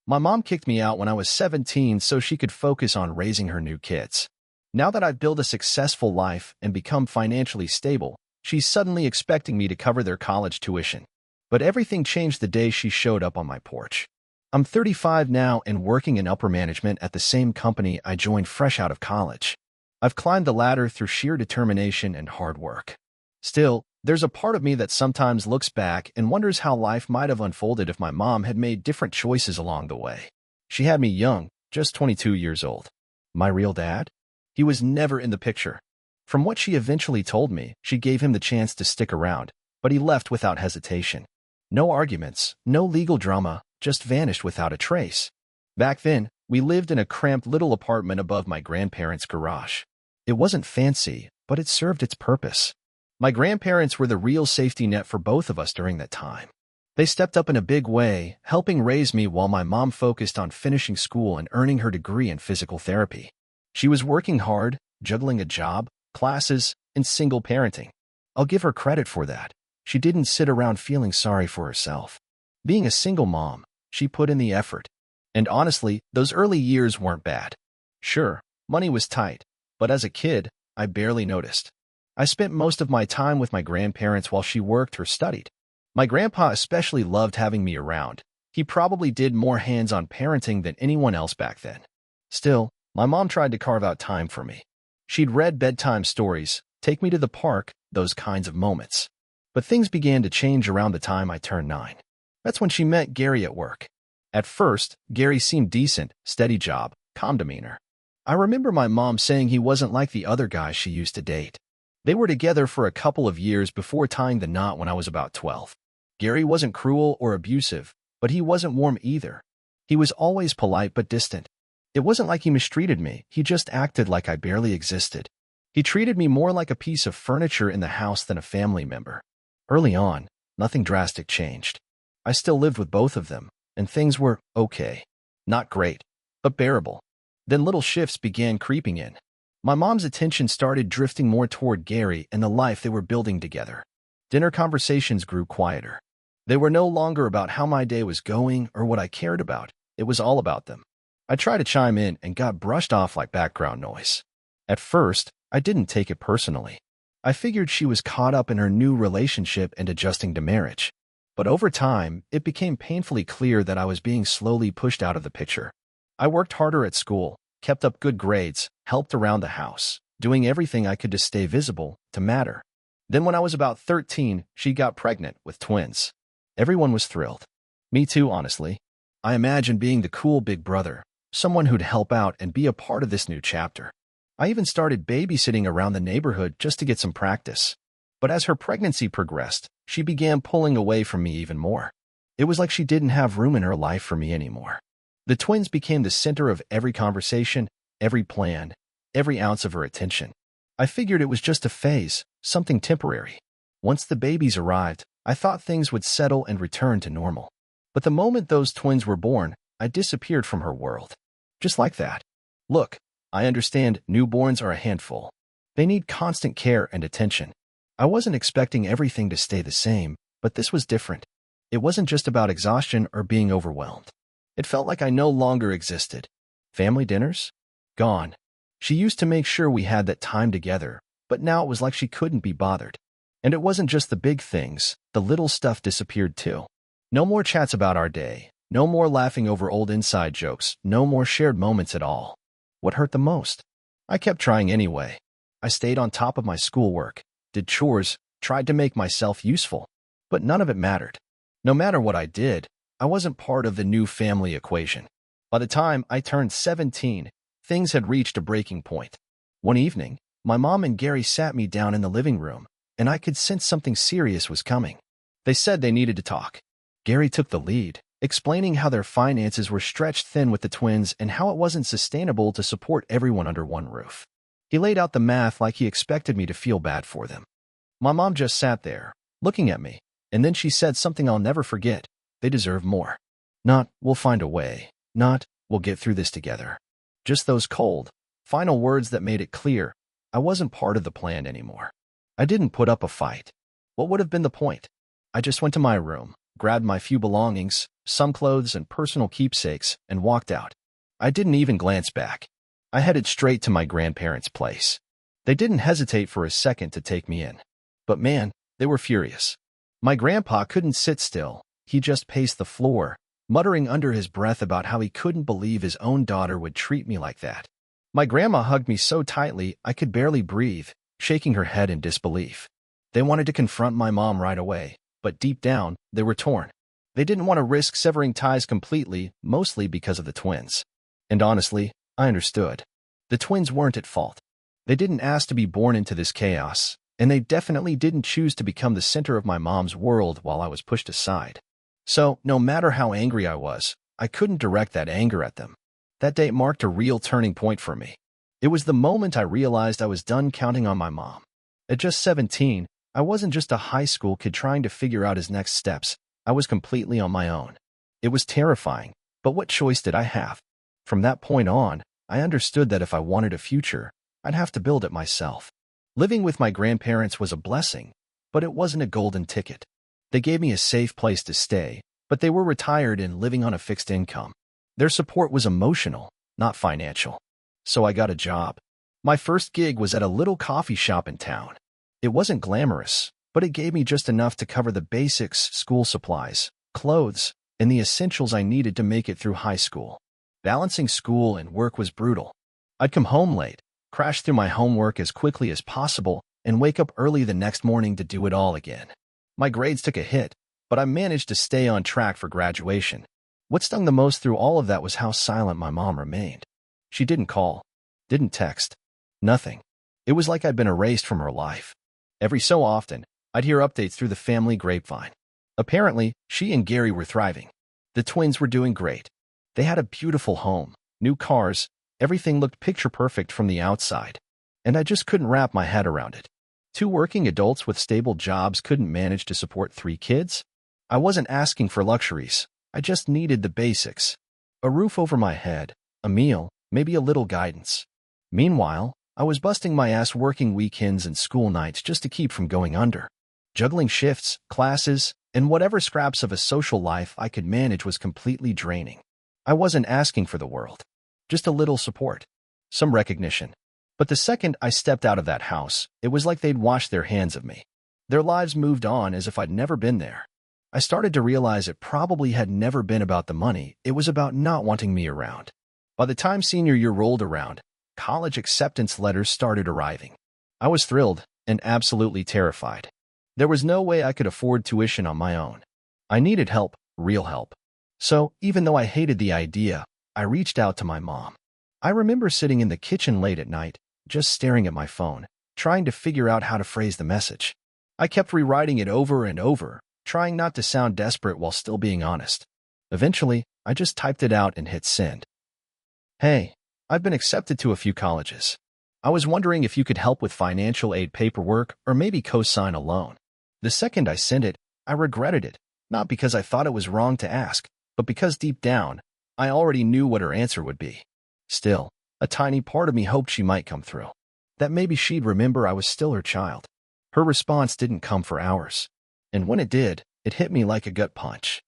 My mom kicked me out when I was 17 so she could focus on raising her new kids. Now that I've built a successful life and become financially stable, she's suddenly expecting me to cover their college tuition. But everything changed the day she showed up on my porch. I'm 35 now and working in upper management at the same company I joined fresh out of college. I've climbed the ladder through sheer determination and hard work. Still, there's a part of me that sometimes looks back and wonders how life might have unfolded if my mom had made different choices along the way. She had me young, just 22 years old. My real dad? He was never in the picture. From what she eventually told me, she gave him the chance to stick around, but he left without hesitation. No arguments, no legal drama, just vanished without a trace. Back then, we lived in a cramped little apartment above my grandparents' garage. It wasn't fancy, but it served its purpose. My grandparents were the real safety net for both of us during that time. They stepped up in a big way, helping raise me while my mom focused on finishing school and earning her degree in physical therapy. She was working hard, juggling a job, classes, and single parenting. I'll give her credit for that. She didn't sit around feeling sorry for herself. Being a single mom, she put in the effort. And honestly, those early years weren't bad. Sure, money was tight, but as a kid, I barely noticed. I spent most of my time with my grandparents while she worked or studied. My grandpa especially loved having me around. He probably did more hands-on parenting than anyone else back then. Still, my mom tried to carve out time for me. She'd read bedtime stories, take me to the park, those kinds of moments. But things began to change around the time I turned 9. That's when she met Gary at work. At first, Gary seemed decent, steady job, calm demeanor. I remember my mom saying he wasn't like the other guys she used to date. They were together for a couple of years before tying the knot when I was about 12. Gary wasn't cruel or abusive, but he wasn't warm either. He was always polite but distant. It wasn't like he mistreated me, he just acted like I barely existed. He treated me more like a piece of furniture in the house than a family member. Early on, nothing drastic changed. I still lived with both of them, and things were okay. Not great, but bearable. Then little shifts began creeping in. My mom's attention started drifting more toward Gary and the life they were building together. Dinner conversations grew quieter. They were no longer about how my day was going or what I cared about. It was all about them. I tried to chime in and got brushed off like background noise. At first, I didn't take it personally. I figured she was caught up in her new relationship and adjusting to marriage. But over time, it became painfully clear that I was being slowly pushed out of the picture. I worked harder at school, kept up good grades, helped around the house, doing everything I could to stay visible, to matter. Then when I was about 13, she got pregnant with twins. Everyone was thrilled. Me too, honestly. I imagined being the cool big brother, someone who'd help out and be a part of this new chapter. I even started babysitting around the neighborhood just to get some practice. But as her pregnancy progressed, she began pulling away from me even more. It was like she didn't have room in her life for me anymore. The twins became the center of every conversation, every plan, every ounce of her attention. I figured it was just a phase, something temporary. Once the babies arrived, I thought things would settle and return to normal. But the moment those twins were born, I disappeared from her world. Just like that. Look, I understand newborns are a handful. They need constant care and attention. I wasn't expecting everything to stay the same, but this was different. It wasn't just about exhaustion or being overwhelmed. It felt like I no longer existed. Family dinners? Gone. She used to make sure we had that time together, but now it was like she couldn't be bothered. And it wasn't just the big things, the little stuff disappeared too. No more chats about our day, no more laughing over old inside jokes, no more shared moments at all. What hurt the most? I kept trying anyway. I stayed on top of my schoolwork, did chores, tried to make myself useful, but none of it mattered. No matter what I did, I wasn't part of the new family equation. By the time I turned 17, things had reached a breaking point. One evening, my mom and Gary sat me down in the living room, and I could sense something serious was coming. They said they needed to talk. Gary took the lead, explaining how their finances were stretched thin with the twins and how it wasn't sustainable to support everyone under one roof. He laid out the math like he expected me to feel bad for them. My mom just sat there, looking at me, and then she said something I'll never forget. They deserve more. Not, we'll find a way. Not, we'll get through this together. Just those cold, final words that made it clear I wasn't part of the plan anymore. I didn't put up a fight. What would have been the point? I just went to my room, grabbed my few belongings, some clothes and personal keepsakes, and walked out. I didn't even glance back. I headed straight to my grandparents' place. They didn't hesitate for a second to take me in. But man, they were furious. My grandpa couldn't sit still. He just paced the floor, muttering under his breath about how he couldn't believe his own daughter would treat me like that. My grandma hugged me so tightly I could barely breathe, shaking her head in disbelief. They wanted to confront my mom right away, but deep down, they were torn. They didn't want to risk severing ties completely, mostly because of the twins. And honestly, I understood. The twins weren't at fault. They didn't ask to be born into this chaos, and they definitely didn't choose to become the center of my mom's world while I was pushed aside. So, no matter how angry I was, I couldn't direct that anger at them. That date marked a real turning point for me. It was the moment I realized I was done counting on my mom. At just 17, I wasn't just a high school kid trying to figure out his next steps. I was completely on my own. It was terrifying, but what choice did I have? From that point on, I understood that if I wanted a future, I'd have to build it myself. Living with my grandparents was a blessing, but it wasn't a golden ticket. They gave me a safe place to stay, but they were retired and living on a fixed income. Their support was emotional, not financial. So I got a job. My first gig was at a little coffee shop in town. It wasn't glamorous, but it gave me just enough to cover the basics, school supplies, clothes, and the essentials I needed to make it through high school. Balancing school and work was brutal. I'd come home late, crash through my homework as quickly as possible, and wake up early the next morning to do it all again. My grades took a hit, but I managed to stay on track for graduation. What stung the most through all of that was how silent my mom remained. She didn't call, didn't text, nothing. It was like I'd been erased from her life. Every so often, I'd hear updates through the family grapevine. Apparently, she and Gary were thriving. The twins were doing great. They had a beautiful home, new cars, everything looked picture perfect from the outside. And I just couldn't wrap my head around it. Two working adults with stable jobs couldn't manage to support 3 kids? I wasn't asking for luxuries. I just needed the basics. A roof over my head, a meal, maybe a little guidance. Meanwhile, I was busting my ass working weekends and school nights just to keep from going under. Juggling shifts, classes, and whatever scraps of a social life I could manage was completely draining. I wasn't asking for the world. Just a little support. Some recognition. But the second I stepped out of that house, it was like they'd washed their hands of me. Their lives moved on as if I'd never been there. I started to realize it probably had never been about the money, it was about not wanting me around. By the time senior year rolled around, college acceptance letters started arriving. I was thrilled and absolutely terrified. There was no way I could afford tuition on my own. I needed help, real help. So, even though I hated the idea, I reached out to my mom. I remember sitting in the kitchen late at night, just staring at my phone, trying to figure out how to phrase the message. I kept rewriting it over and over, trying not to sound desperate while still being honest. Eventually, I just typed it out and hit send. Hey, I've been accepted to a few colleges. I was wondering if you could help with financial aid paperwork or maybe co-sign a loan. The second I sent it, I regretted it, not because I thought it was wrong to ask, but because deep down, I already knew what her answer would be. Still, a tiny part of me hoped she might come through. That maybe she'd remember I was still her child. Her response didn't come for hours. And when it did, it hit me like a gut punch.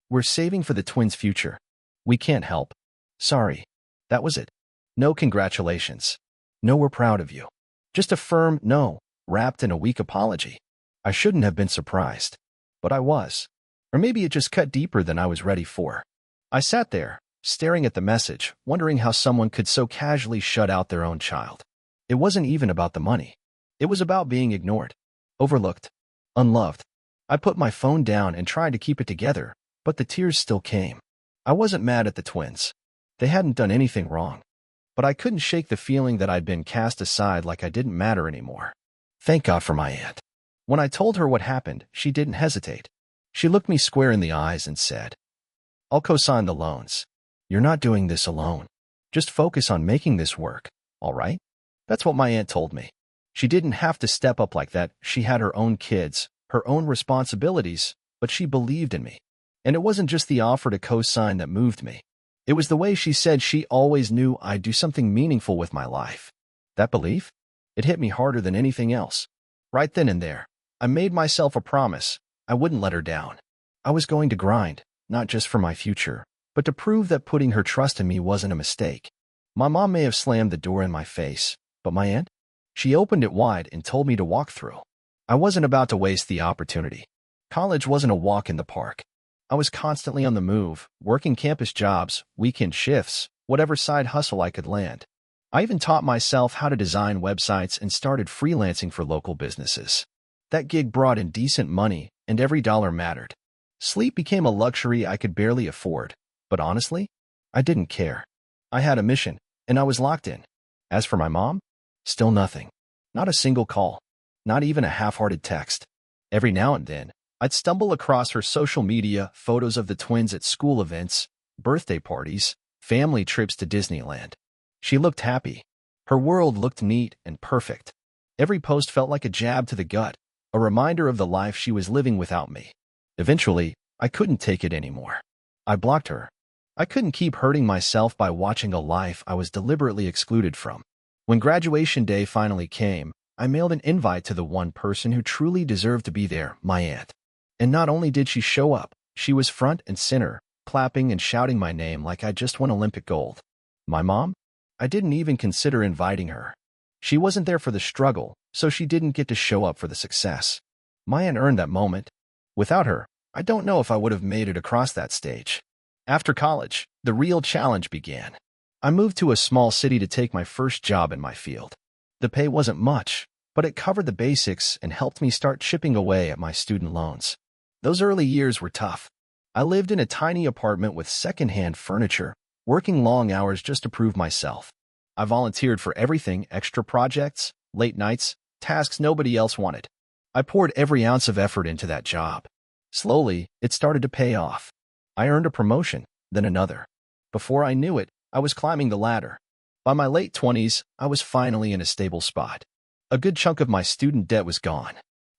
We're saving for the twins' future. We can't help. Sorry. That was it. No congratulations. No, we're proud of you. Just a firm no, wrapped in a weak apology. I shouldn't have been surprised. But I was. Or maybe it just cut deeper than I was ready for. I sat there, staring at the message, wondering how someone could so casually shut out their own child. It wasn't even about the money. It was about being ignored, overlooked, unloved. I put my phone down and tried to keep it together, but the tears still came. I wasn't mad at the twins. They hadn't done anything wrong. But I couldn't shake the feeling that I'd been cast aside like I didn't matter anymore. Thank God for my aunt. When I told her what happened, she didn't hesitate. She looked me square in the eyes and said, I'll co-sign the loans. You're not doing this alone. Just focus on making this work, all right? That's what my aunt told me. She didn't have to step up like that. She had her own kids, her own responsibilities, but she believed in me. And it wasn't just the offer to co-sign that moved me. It was the way she said she always knew I'd do something meaningful with my life. That belief? It hit me harder than anything else. Right then and there, I made myself a promise. I wouldn't let her down. I was going to grind, not just for my future, but to prove that putting her trust in me wasn't a mistake. My mom may have slammed the door in my face, but my aunt? She opened it wide and told me to walk through. I wasn't about to waste the opportunity. College wasn't a walk in the park. I was constantly on the move, working campus jobs, weekend shifts, whatever side hustle I could land. I even taught myself how to design websites and started freelancing for local businesses. That gig brought in decent money, and every dollar mattered. Sleep became a luxury I could barely afford, but honestly, I didn't care. I had a mission, and I was locked in. As for my mom, still nothing. Not a single call. Not even a half-hearted text. Every now and then, I'd stumble across her social media, photos of the twins at school events, birthday parties, family trips to Disneyland. She looked happy. Her world looked neat and perfect. Every post felt like a jab to the gut, a reminder of the life she was living without me. Eventually, I couldn't take it anymore. I blocked her. I couldn't keep hurting myself by watching a life I was deliberately excluded from. When graduation day finally came, I mailed an invite to the one person who truly deserved to be there, my aunt. And not only did she show up, she was front and center, clapping and shouting my name like I just won Olympic gold. My mom? I didn't even consider inviting her. She wasn't there for the struggle, so she didn't get to show up for the success. My aunt earned that moment. Without her, I don't know if I would have made it across that stage. After college, the real challenge began. I moved to a small city to take my first job in my field. The pay wasn't much, but it covered the basics and helped me start chipping away at my student loans. Those early years were tough. I lived in a tiny apartment with secondhand furniture, working long hours just to prove myself. I volunteered for everything, extra projects, late nights, tasks nobody else wanted. I poured every ounce of effort into that job. Slowly, it started to pay off. I earned a promotion, then another. Before I knew it, I was climbing the ladder. By my late 20s, I was finally in a stable spot. A good chunk of my student debt was gone.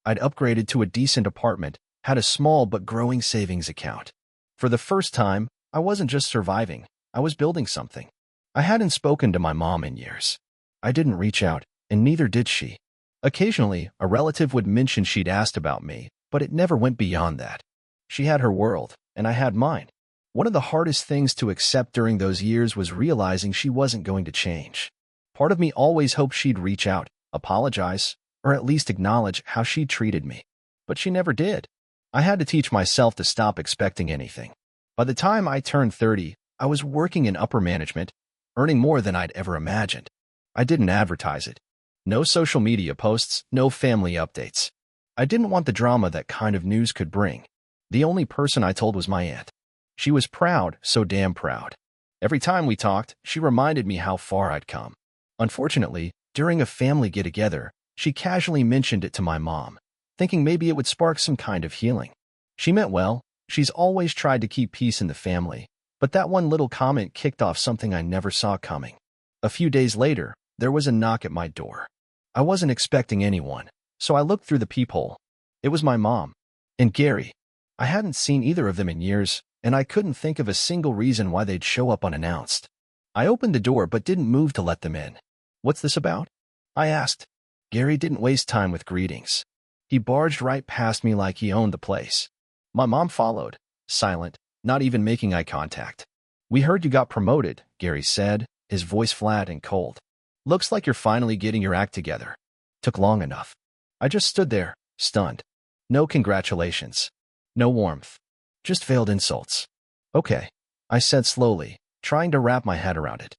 I'd upgraded to a decent apartment, had a small but growing savings account. For the first time, I wasn't just surviving, I was building something. I hadn't spoken to my mom in years. I didn't reach out, and neither did she. Occasionally, a relative would mention she'd asked about me, but it never went beyond that. She had her world, and I had mine. One of the hardest things to accept during those years was realizing she wasn't going to change. Part of me always hoped she'd reach out, apologize, or at least acknowledge how she treated me. But she never did. I had to teach myself to stop expecting anything. By the time I turned 30, I was working in upper management, earning more than I'd ever imagined. I didn't advertise it. No social media posts, no family updates. I didn't want the drama that kind of news could bring. The only person I told was my aunt. She was proud, so damn proud. Every time we talked, she reminded me how far I'd come. Unfortunately, during a family get-together, she casually mentioned it to my mom, thinking maybe it would spark some kind of healing. She meant well. She's always tried to keep peace in the family, but that one little comment kicked off something I never saw coming. A few days later, there was a knock at my door. I wasn't expecting anyone, so I looked through the peephole. It was my mom and Gary. I hadn't seen either of them in years, and I couldn't think of a single reason why they'd show up unannounced. I opened the door but didn't move to let them in. "What's this about?" I asked. Gary didn't waste time with greetings. He barged right past me like he owned the place. My mom followed, silent, not even making eye contact. "We heard you got promoted," Gary said, his voice flat and cold. "Looks like you're finally getting your act together." Took long enough. I just stood there, stunned. No congratulations. No warmth. Just veiled insults. "Okay," I said slowly, trying to wrap my head around it.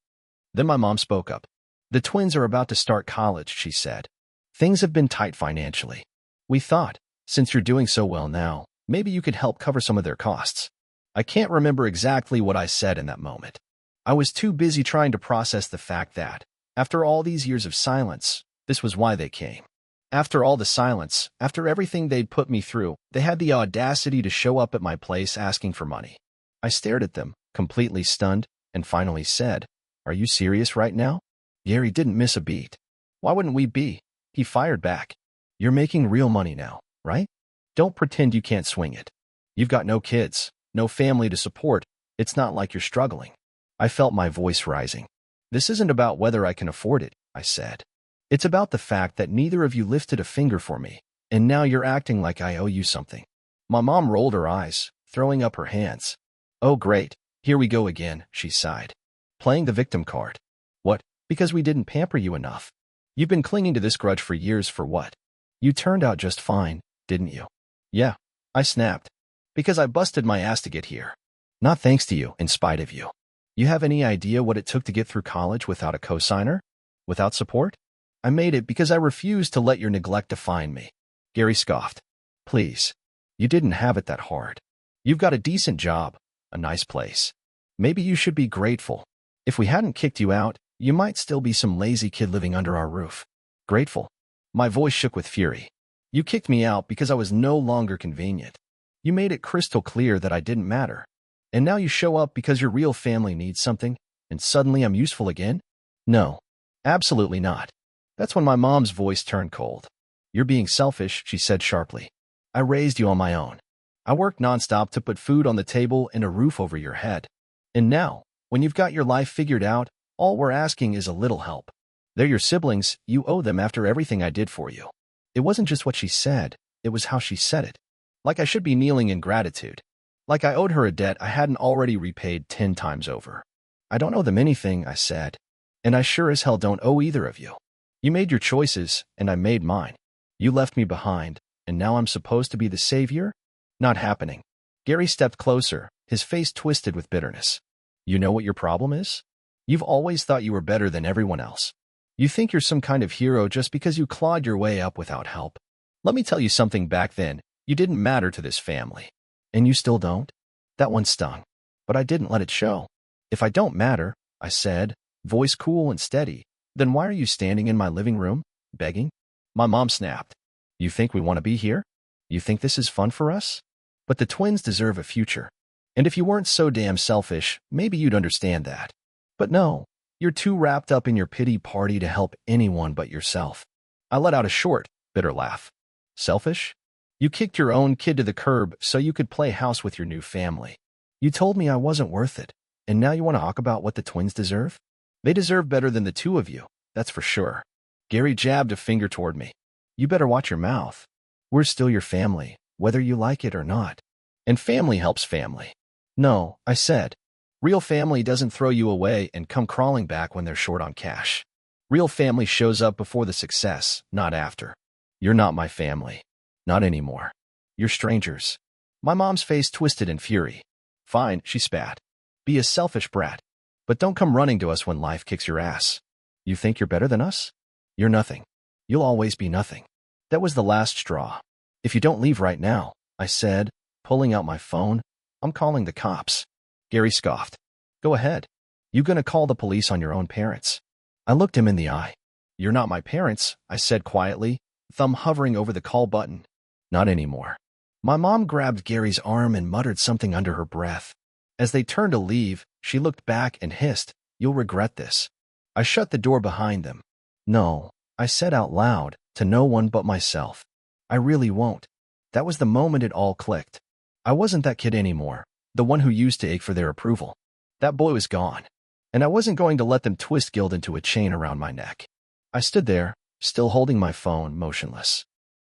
Then my mom spoke up. "The twins are about to start college," she said. "Things have been tight financially. We thought, since you're doing so well now, maybe you could help cover some of their costs." I can't remember exactly what I said in that moment. I was too busy trying to process the fact that, after all these years of silence, this was why they came. After all the silence, after everything they'd put me through, they had the audacity to show up at my place asking for money. I stared at them, completely stunned, and finally said, "Are you serious right now?" Gary didn't miss a beat. "Why wouldn't we be?" He fired back. "You're making real money now, right? Don't pretend you can't swing it. You've got no kids, no family to support. It's not like you're struggling." I felt my voice rising. "This isn't about whether I can afford it," I said. "It's about the fact that neither of you lifted a finger for me, and now you're acting like I owe you something." My mom rolled her eyes, throwing up her hands. Oh great, here we go again, she sighed. Playing the victim card. What? Because we didn't pamper you enough. You've been clinging to this grudge for years for what? You turned out just fine, didn't you? Yeah, I snapped. Because I busted my ass to get here. Not thanks to you, in spite of you. You have any idea what it took to get through college without a cosigner? Without support? I made it because I refused to let your neglect define me. Gary scoffed. Please. You didn't have it that hard. You've got a decent job, a nice place. Maybe you should be grateful. If we hadn't kicked you out, you might still be some lazy kid living under our roof. Grateful? My voice shook with fury. You kicked me out because I was no longer convenient. You made it crystal clear that I didn't matter. And now you show up because your real family needs something, and suddenly I'm useful again? No, absolutely not. That's when my mom's voice turned cold. You're being selfish, she said sharply. I raised you on my own. I worked nonstop to put food on the table and a roof over your head. And now, when you've got your life figured out, all we're asking is a little help. They're your siblings, you owe them after everything I did for you. It wasn't just what she said, it was how she said it. Like I should be kneeling in gratitude. Like I owed her a debt I hadn't already repaid 10 times over. I don't owe them anything, I said. And I sure as hell don't owe either of you. You made your choices, and I made mine. You left me behind, and now I'm supposed to be the savior? Not happening. Gary stepped closer, his face twisted with bitterness. You know what your problem is? You've always thought you were better than everyone else. You think you're some kind of hero just because you clawed your way up without help. Let me tell you something back then, you didn't matter to this family. And you still don't? That one stung. But I didn't let it show. If I don't matter, I said, voice cool and steady, then why are you standing in my living room, begging? My mom snapped. You think we want to be here? You think this is fun for us? But the twins deserve a future. And if you weren't so damn selfish, maybe you'd understand that. But no, you're too wrapped up in your pity party to help anyone but yourself. I let out a short, bitter laugh. Selfish? You kicked your own kid to the curb so you could play house with your new family. You told me I wasn't worth it, and now you want to talk about what the twins deserve? They deserve better than the two of you, that's for sure. Gary jabbed a finger toward me. You better watch your mouth. We're still your family, whether you like it or not. And family helps family. No, I said. Real family doesn't throw you away and come crawling back when they're short on cash. Real family shows up before the success, not after. You're not my family. Not anymore. You're strangers. My mom's face twisted in fury. Fine, she spat. Be a selfish brat. But don't come running to us when life kicks your ass. You think you're better than us? You're nothing. You'll always be nothing. That was the last straw. If you don't leave right now, I said, pulling out my phone, I'm calling the cops. Gary scoffed. Go ahead. You gonna call the police on your own parents? I looked him in the eye. You're not my parents, I said quietly, thumb hovering over the call button. Not anymore. My mom grabbed Gary's arm and muttered something under her breath. As they turned to leave, she looked back and hissed, You'll regret this. I shut the door behind them. No, I said out loud, to no one but myself. I really won't. That was the moment it all clicked. I wasn't that kid anymore, the one who used to ache for their approval. That boy was gone, and I wasn't going to let them twist guilt into a chain around my neck. I stood there, still holding my phone, motionless.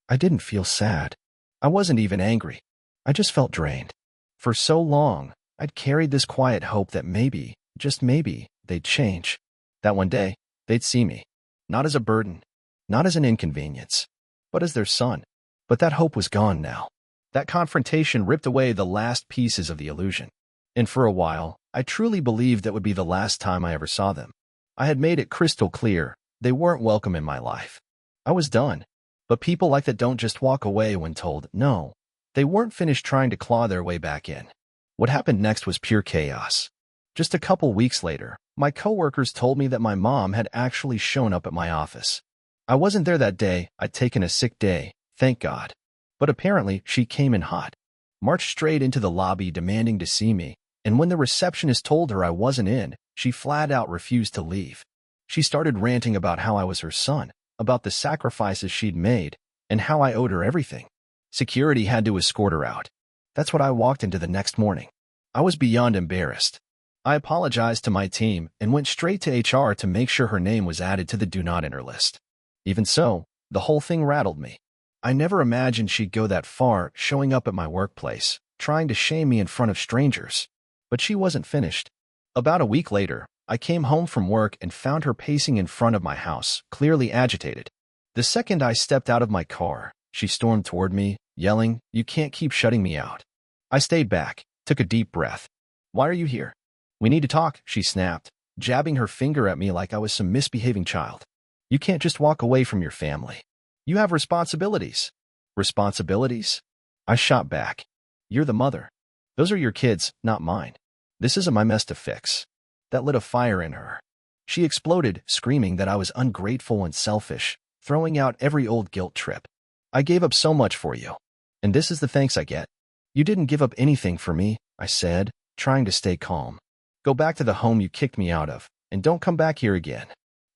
I didn't feel sad. I wasn't even angry. I just felt drained. For so long, I'd carried this quiet hope that maybe, just maybe, they'd change. That one day, they'd see me. Not as a burden, not as an inconvenience, but as their son. But that hope was gone now. That confrontation ripped away the last pieces of the illusion. And for a while, I truly believed that would be the last time I ever saw them. I had made it crystal clear, they weren't welcome in my life. I was done. But people like that don't just walk away when told no. They weren't finished trying to claw their way back in. What happened next was pure chaos. Just a couple weeks later, my coworkers told me that my mom had actually shown up at my office. I wasn't there that day, I'd taken a sick day, thank God. But apparently, she came in hot. Marched straight into the lobby demanding to see me, and when the receptionist told her I wasn't in, she flat out refused to leave. She started ranting about how I was her son, about the sacrifices she'd made, and how I owed her everything. Security had to escort her out. That's what I walked into the next morning. I was beyond embarrassed. I apologized to my team and went straight to HR to make sure her name was added to the Do Not Enter list. Even so, the whole thing rattled me. I never imagined she'd go that far, showing up at my workplace, trying to shame me in front of strangers. But she wasn't finished. About a week later, I came home from work and found her pacing in front of my house, clearly agitated. The second I stepped out of my car, she stormed toward me, yelling, "You can't keep shutting me out." I stayed back, took a deep breath. "Why are you here?" "We need to talk," she snapped, jabbing her finger at me like I was some misbehaving child. "You can't just walk away from your family. You have responsibilities." "Responsibilities?" I shot back. "You're the mother. Those are your kids, not mine. This isn't my mess to fix." That lit a fire in her. She exploded, screaming that I was ungrateful and selfish, throwing out every old guilt trip. "I gave up so much for you. And this is the thanks I get." "You didn't give up anything for me," I said, trying to stay calm. "Go back to the home you kicked me out of, and don't come back here again."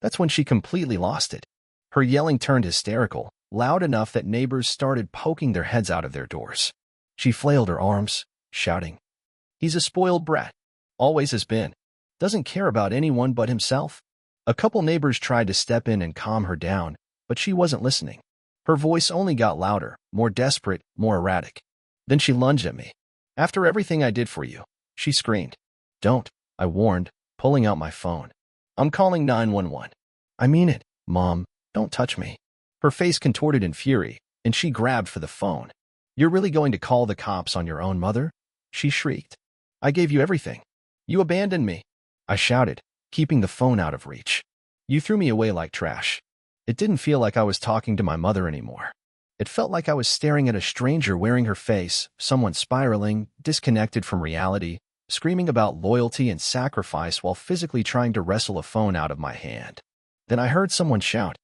That's when she completely lost it. Her yelling turned hysterical, loud enough that neighbors started poking their heads out of their doors. She flailed her arms, shouting, "He's a spoiled brat. Always has been. Doesn't care about anyone but himself." A couple neighbors tried to step in and calm her down, but she wasn't listening. Her voice only got louder, more desperate, more erratic. Then she lunged at me. "After everything I did for you," she screamed. "Don't," I warned, pulling out my phone. "I'm calling 911. "I mean it, Mom. Don't touch me." Her face contorted in fury, and she grabbed for the phone. "You're really going to call the cops on your own mother?" she shrieked. "I gave you everything. You abandoned me," I shouted, keeping the phone out of reach. "You threw me away like trash." It didn't feel like I was talking to my mother anymore. It felt like I was staring at a stranger wearing her face, someone spiraling, disconnected from reality, screaming about loyalty and sacrifice while physically trying to wrestle a phone out of my hand. Then I heard someone shout,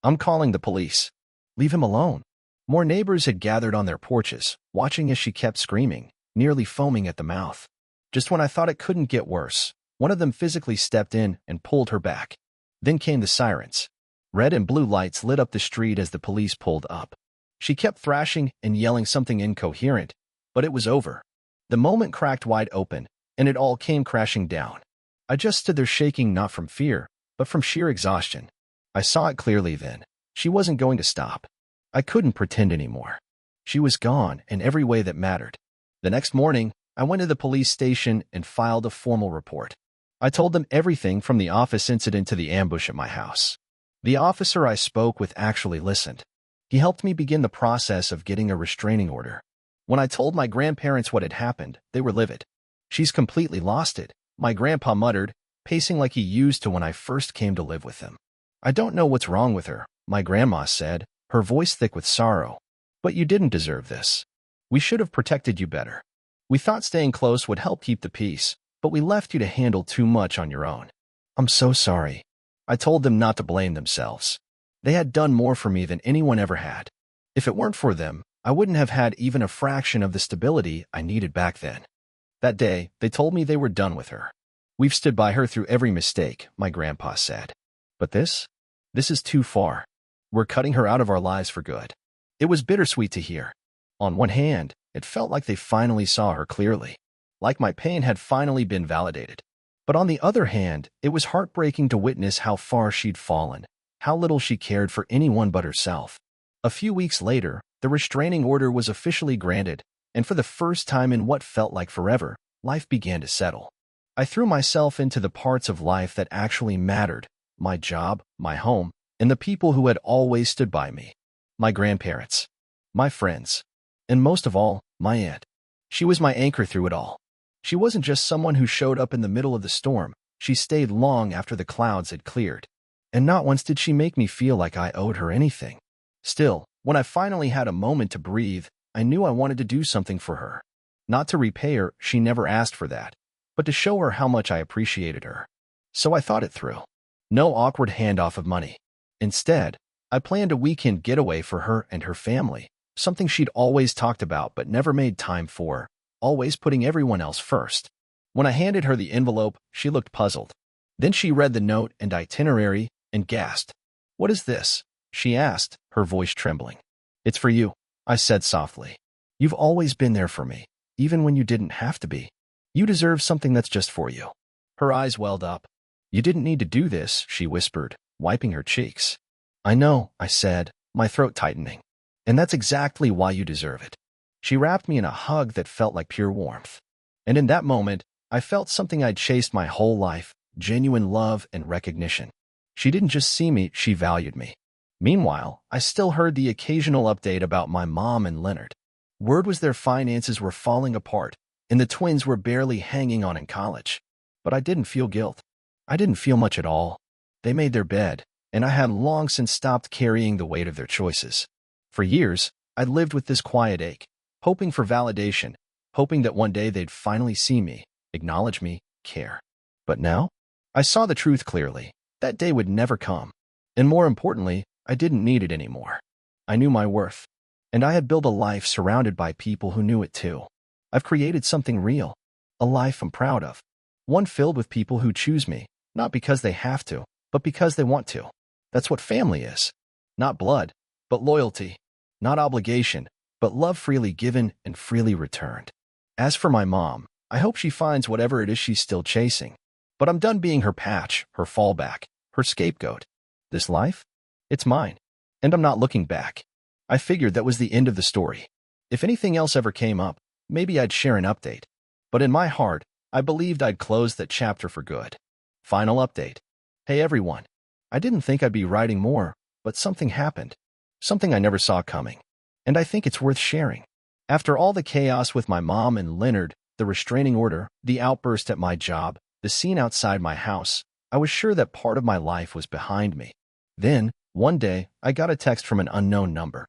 "I'm calling the police. Leave him alone." More neighbors had gathered on their porches, watching as she kept screaming, nearly foaming at the mouth. Just when I thought it couldn't get worse, one of them physically stepped in and pulled her back. Then came the sirens. Red and blue lights lit up the street as the police pulled up. She kept thrashing and yelling something incoherent, but it was over. The moment cracked wide open, and it all came crashing down. I just stood there shaking not from fear, but from sheer exhaustion. I saw it clearly then. She wasn't going to stop. I couldn't pretend anymore. She was gone in every way that mattered. The next morning, I went to the police station and filed a formal report. I told them everything from the office incident to the ambush at my house. The officer I spoke with actually listened. He helped me begin the process of getting a restraining order. When I told my grandparents what had happened, they were livid. "She's completely lost it," my grandpa muttered, pacing like he used to when I first came to live with him. "I don't know what's wrong with her," my grandma said, her voice thick with sorrow. "But you didn't deserve this. We should have protected you better. We thought staying close would help keep the peace, but we left you to handle too much on your own." "I'm so sorry." I told them not to blame themselves. They had done more for me than anyone ever had. If it weren't for them, I wouldn't have had even a fraction of the stability I needed back then. That day, they told me they were done with her. "We've stood by her through every mistake," my grandpa said. "But this is too far. We're cutting her out of our lives for good." It was bittersweet to hear. On one hand, it felt like they finally saw her clearly, like my pain had finally been validated. But on the other hand, it was heartbreaking to witness how far she'd fallen, how little she cared for anyone but herself. A few weeks later, the restraining order was officially granted, and for the first time in what felt like forever, life began to settle. I threw myself into the parts of life that actually mattered: my job, my home, and the people who had always stood by me. My grandparents, my friends, and most of all, my aunt. She was my anchor through it all. She wasn't just someone who showed up in the middle of the storm. She stayed long after the clouds had cleared. And not once did she make me feel like I owed her anything. Still, when I finally had a moment to breathe, I knew I wanted to do something for her. Not to repay her, she never asked for that, but to show her how much I appreciated her. So I thought it through. No awkward handoff of money. Instead, I planned a weekend getaway for her and her family, something she'd always talked about but never made time for, always putting everyone else first. When I handed her the envelope, she looked puzzled. Then she read the note and itinerary and gasped. "What is this?" she asked, her voice trembling. "It's for you," I said softly. "You've always been there for me, even when you didn't have to be. You deserve something that's just for you." Her eyes welled up. "You didn't need to do this," she whispered, wiping her cheeks. "I know," I said, my throat tightening. "And that's exactly why you deserve it." She wrapped me in a hug that felt like pure warmth. And in that moment, I felt something I'd chased my whole life, genuine love and recognition. She didn't just see me, she valued me. Meanwhile, I still heard the occasional update about my mom and Leonard. Word was their finances were falling apart, and the twins were barely hanging on in college. But I didn't feel guilt. I didn't feel much at all. They made their bed, and I had long since stopped carrying the weight of their choices. For years, I'd lived with this quiet ache, hoping for validation, hoping that one day they'd finally see me, acknowledge me, care. But now, I saw the truth clearly. That day would never come. And more importantly, I didn't need it anymore. I knew my worth. And I had built a life surrounded by people who knew it too. I've created something real, a life I'm proud of. One filled with people who choose me, not because they have to, but because they want to. That's what family is. Not blood, but loyalty. Not obligation, but love freely given and freely returned. As for my mom, I hope she finds whatever it is she's still chasing. But I'm done being her patch, her fallback, her scapegoat. This life? It's mine. And I'm not looking back. I figured that was the end of the story. If anything else ever came up, maybe I'd share an update. But in my heart, I believed I'd closed that chapter for good. Final update. Hey everyone. I didn't think I'd be writing more, but something happened. Something I never saw coming. And I think it's worth sharing. After all the chaos with my mom and Leonard, the restraining order, the outburst at my job, the scene outside my house, I was sure that part of my life was behind me. Then, one day, I got a text from an unknown number.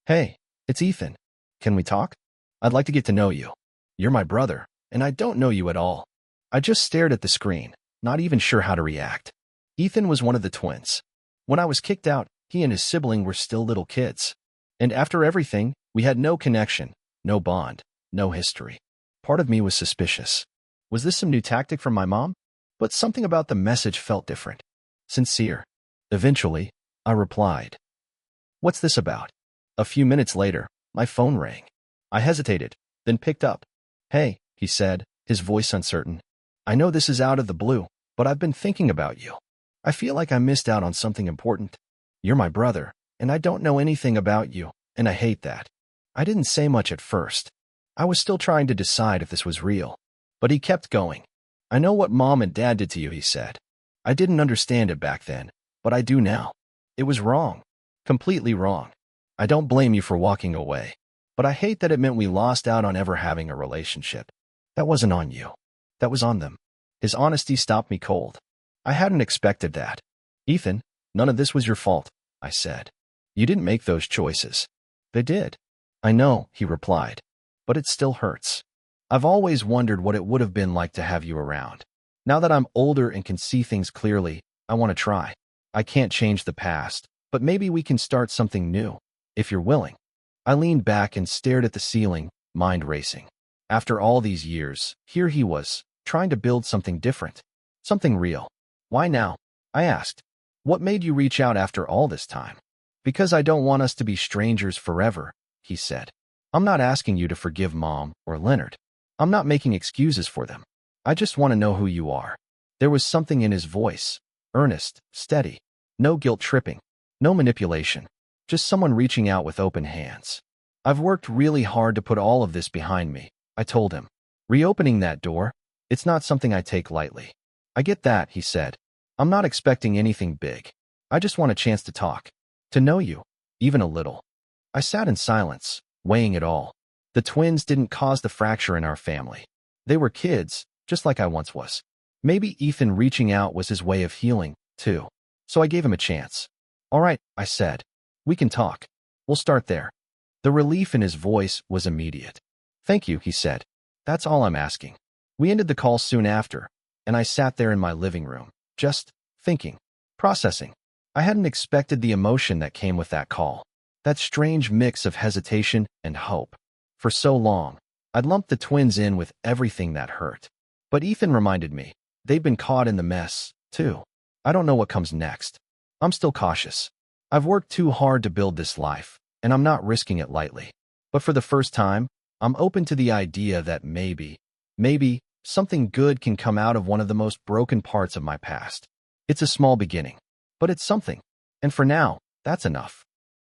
Hey, it's Ethan. Can we talk? I'd like to get to know you. You're my brother, and I don't know you at all. I just stared at the screen, not even sure how to react. Ethan was one of the twins. When I was kicked out, he and his sibling were still little kids. And after everything, we had no connection, no bond, no history. Part of me was suspicious. Was this some new tactic from my mom? But something about the message felt different. Sincere. Eventually, I replied. What's this about? A few minutes later, my phone rang. I hesitated, then picked up. Hey, he said, his voice uncertain. I know this is out of the blue, but I've been thinking about you. I feel like I missed out on something important. You're my brother, and I don't know anything about you, and I hate that. I didn't say much at first. I was still trying to decide if this was real. But he kept going. I know what Mom and Dad did to you, he said. I didn't understand it back then, but I do now. It was wrong. Completely wrong. I don't blame you for walking away, but I hate that it meant we lost out on ever having a relationship. That wasn't on you. That was on them. His honesty stopped me cold. I hadn't expected that. Ethan, none of this was your fault, I said. You didn't make those choices. They did. I know, he replied, but it still hurts. I've always wondered what it would have been like to have you around. Now that I'm older and can see things clearly, I want to try. I can't change the past, but maybe we can start something new, if you're willing. I leaned back and stared at the ceiling, mind racing. After all these years, here he was, trying to build something different, something real. Why now? I asked. What made you reach out after all this time? Because I don't want us to be strangers forever, he said. I'm not asking you to forgive Mom or Leonard. I'm not making excuses for them. I just want to know who you are. There was something in his voice, earnest, steady. No guilt tripping, no manipulation. Just someone reaching out with open hands. I've worked really hard to put all of this behind me, I told him. Reopening that door, it's not something I take lightly. I get that, he said. I'm not expecting anything big. I just want a chance to talk. To know you, even a little. I sat in silence, weighing it all. The twins didn't cause the fracture in our family. They were kids, just like I once was. Maybe Ethan reaching out was his way of healing, too. So I gave him a chance. All right, I said. We can talk. We'll start there. The relief in his voice was immediate. Thank you, he said. That's all I'm asking. We ended the call soon after, and I sat there in my living room, just thinking, processing. I hadn't expected the emotion that came with that call. That strange mix of hesitation and hope. For so long, I'd lumped the twins in with everything that hurt. But Ethan reminded me, they'd been caught in the mess, too. I don't know what comes next. I'm still cautious. I've worked too hard to build this life, and I'm not risking it lightly. But for the first time, I'm open to the idea that maybe, something good can come out of one of the most broken parts of my past. It's a small beginning, but it's something. And for now, that's enough.